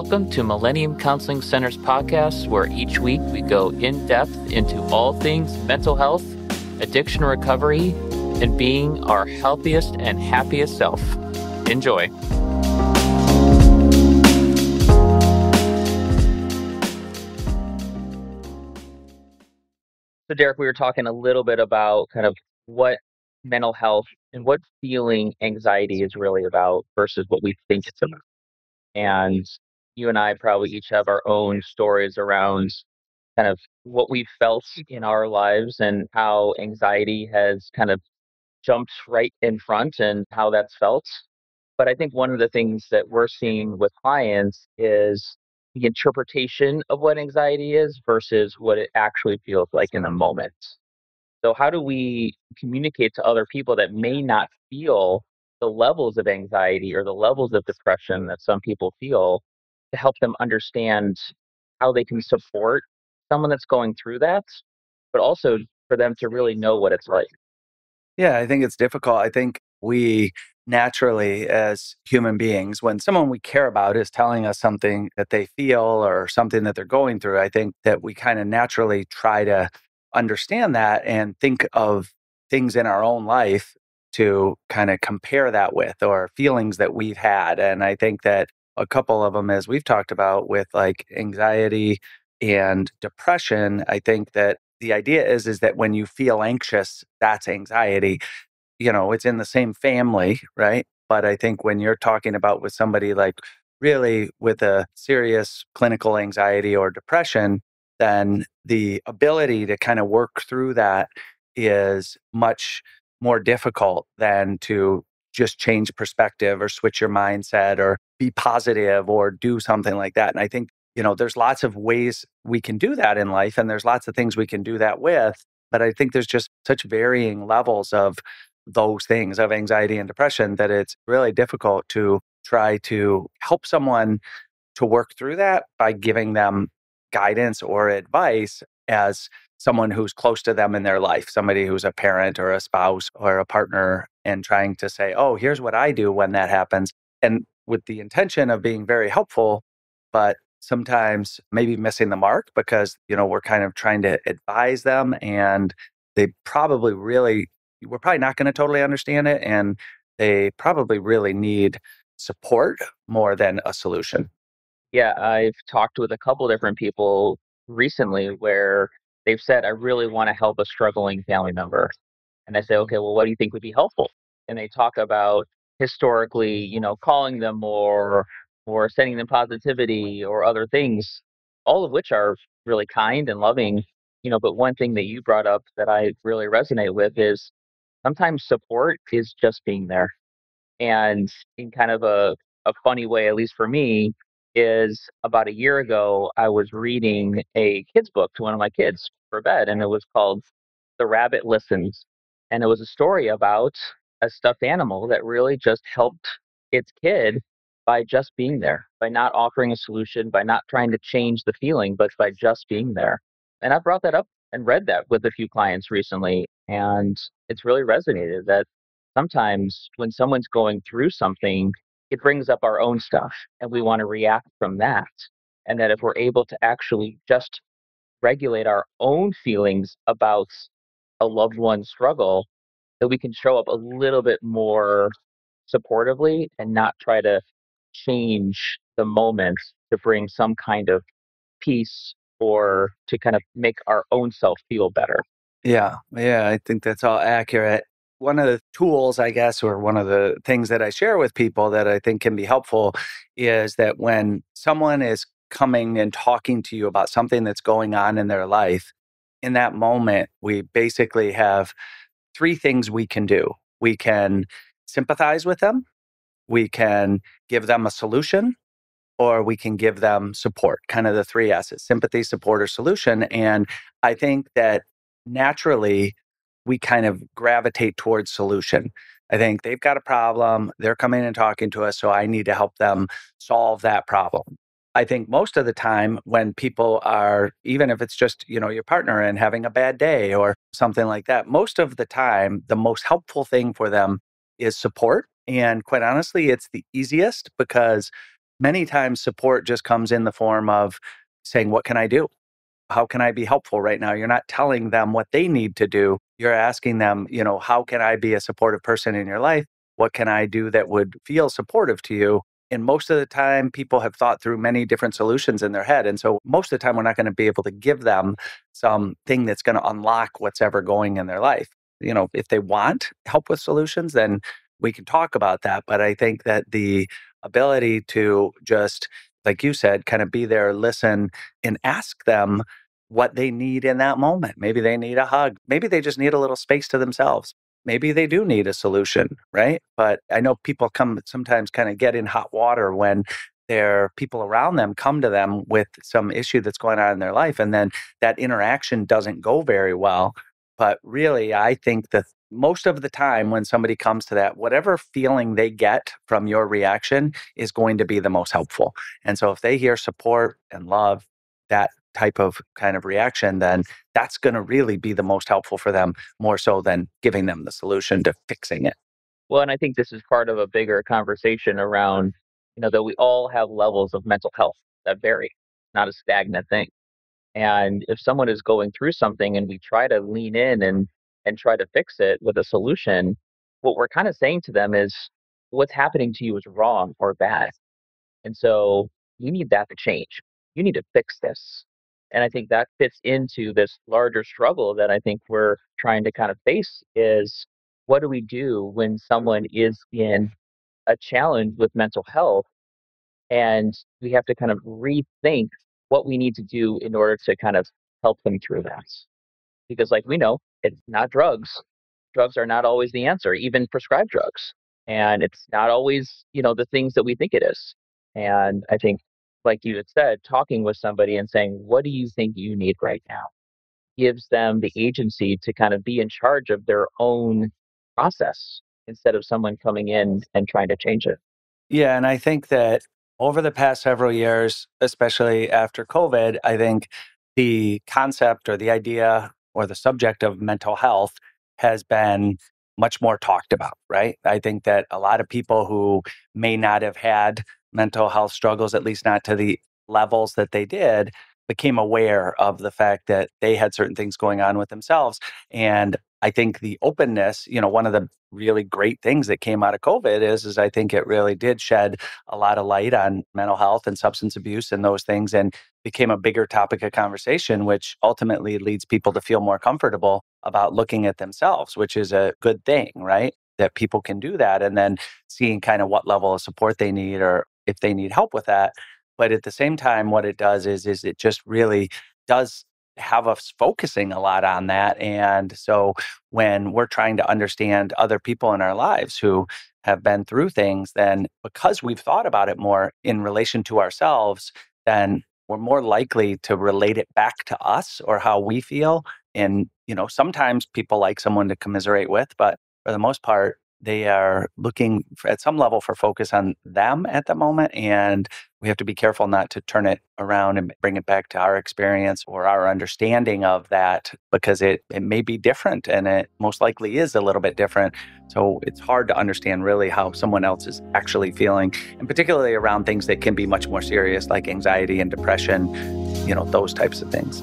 Welcome to Millennium Counseling Center's podcast, where each week we go in depth into all things mental health, addiction recovery, and being our healthiest and happiest self. Enjoy. So, Derek, we were talking a little bit about kind of what mental health and what feeling anxiety is really about versus what we think it's about. And you and I probably each have our own stories around kind of what we've felt in our lives and how anxiety has kind of jumped right in front and how that's felt. But I think one of the things that we're seeing with clients is the interpretation of what anxiety is versus what it actually feels like in the moment. So, how do we communicate to other people that may not feel the levels of anxiety or the levels of depression that some people feel to help them understand how they can support someone that's going through that, but also for them to really know what it's like? Yeah, I think it's difficult. I think we naturally, as human beings, when someone we care about is telling us something that they feel or something that they're going through, I think that we kind of naturally try to understand that and think of things in our own life to kind of compare that with or feelings that we've had. And I think that a couple of them, as we've talked about with like anxiety and depression, I think that the idea is that when you feel anxious, that's anxiety. It's in the same family, right? But I think when you're talking about with somebody like really with a serious clinical anxiety or depression, then the ability to kind of work through that is much more difficult than to just change perspective or switch your mindset or be positive or do something like that. And I think, there's lots of ways we can do that in life and there's lots of things we can do that with. But I think there's just such varying levels of those things of anxiety and depression that it's really difficult to try to help someone to work through that by giving them guidance or advice as someone who's close to them in their life, somebody who's a parent or a spouse or a partner, and trying to say, oh, here's what I do when that happens. And with the intention of being very helpful, but sometimes maybe missing the mark because, we're kind of trying to advise them and they probably really, we're probably not going to totally understand it. And they probably really need support more than a solution. Yeah, I've talked with a couple different people recently where they've said, I really want to help a struggling family member. And I say, okay, well, what do you think would be helpful? And they talk about historically, calling them more or sending them positivity or other things, all of which are really kind and loving. But one thing that you brought up that I really resonate with is sometimes support is just being there. And in kind of a funny way, at least for me, is about a year ago, I was reading a kid's book to one of my kids for bed, and it was called The Rabbit Listens. And it was a story about a stuffed animal that really just helped its kid by just being there, by not offering a solution, by not trying to change the feeling, but by just being there. And I brought that up and read that with a few clients recently. And it's really resonated that sometimes when someone's going through something, it brings up our own stuff and we want to react from that. And that if we're able to actually just regulate our own feelings about a loved one's struggle, that we can show up a little bit more supportively and not try to change the moment to bring some kind of peace or to kind of make our own self feel better. Yeah, I think that's all accurate. One of the tools, I guess, or one of the things that I share with people that I think can be helpful is that when someone is coming and talking to you about something that's going on in their life, in that moment, we basically have three things we can do. We can sympathize with them, we can give them a solution, or we can give them support, kind of the three S's: sympathy, support, or solution. And I think that naturally we kind of gravitate towards solution. I think they've got a problem, they're coming and talking to us, so I need to help them solve that problem. I think most of the time when people are, even if it's just, your partner and having a bad day or something like that, most of the time, the most helpful thing for them is support. And quite honestly, it's the easiest because Many times support just comes in the form of saying, what can I do? How can I be helpful right now? You're not telling them what they need to do. You're asking them, how can I be a supportive person in your life? What can I do that would feel supportive to you? And most of the time, people have thought through many different solutions in their head. And so most of the time, we're not going to be able to give them something that's going to unlock what's ever going in their life. If they want help with solutions, then we can talk about that. But I think that the ability to just, like you said, kind of be there, listen, and ask them what they need in that moment. Maybe they need a hug. Maybe they just need a little space to themselves. Maybe they do need a solution, right? But I know people come sometimes kind of get in hot water when their people around them come to them with some issue that's going on in their life. And then that interaction doesn't go very well. But really, I think that most of the time when somebody comes to that, whatever feeling they get from your reaction is going to be the most helpful. And so if they hear support and love, that type of kind of reaction, then that's going to really be the most helpful for them, more so than giving them the solution to fixing it. Well, and I think this is part of a bigger conversation around, that we all have levels of mental health that vary, not a stagnant thing. And if someone is going through something and we try to lean in and try to fix it with a solution, what we're kind of saying to them is what's happening to you is wrong or bad. And so you need that to change. You need to fix this. And I think that fits into this larger struggle that I think we're trying to kind of face is what do we do when someone is in a challenge with mental health and we have to kind of rethink what we need to do in order to kind of help them through that. Because, like we know, it's not drugs. Drugs are not always the answer, even prescribed drugs. And it's not always, the things that we think it is. And I think, like you had said, talking with somebody and saying, what do you think you need right now? Gives them the agency to kind of be in charge of their own process instead of someone coming in and trying to change it. Yeah, and I think that over the past several years, especially after COVID, I think the concept or the idea or the subject of mental health has been much more talked about, right? I think that a lot of people who may not have had mental health struggles, at least not to the levels that they did, became aware of the fact that they had certain things going on with themselves. And I think the openness, one of the really great things that came out of COVID is I think it really did shed a lot of light on mental health and substance abuse and those things, and became a bigger topic of conversation, which ultimately leads people to feel more comfortable about looking at themselves, which is a good thing, right? That people can do that and then seeing kind of what level of support they need or if they need help with that. But at the same time, what it does is it just really does have us focusing a lot on that. And so when we're trying to understand other people in our lives who have been through things, then because we've thought about it more in relation to ourselves, then we're more likely to relate it back to us or how we feel. And, sometimes people like someone to commiserate with, but for the most part, they are looking at some level for focus on them at the moment. And we have to be careful not to turn it around and bring it back to our experience or our understanding of that because it may be different and it most likely is a little bit different. So it's hard to understand really how someone else is actually feeling, and particularly around things that can be much more serious like anxiety and depression, those types of things.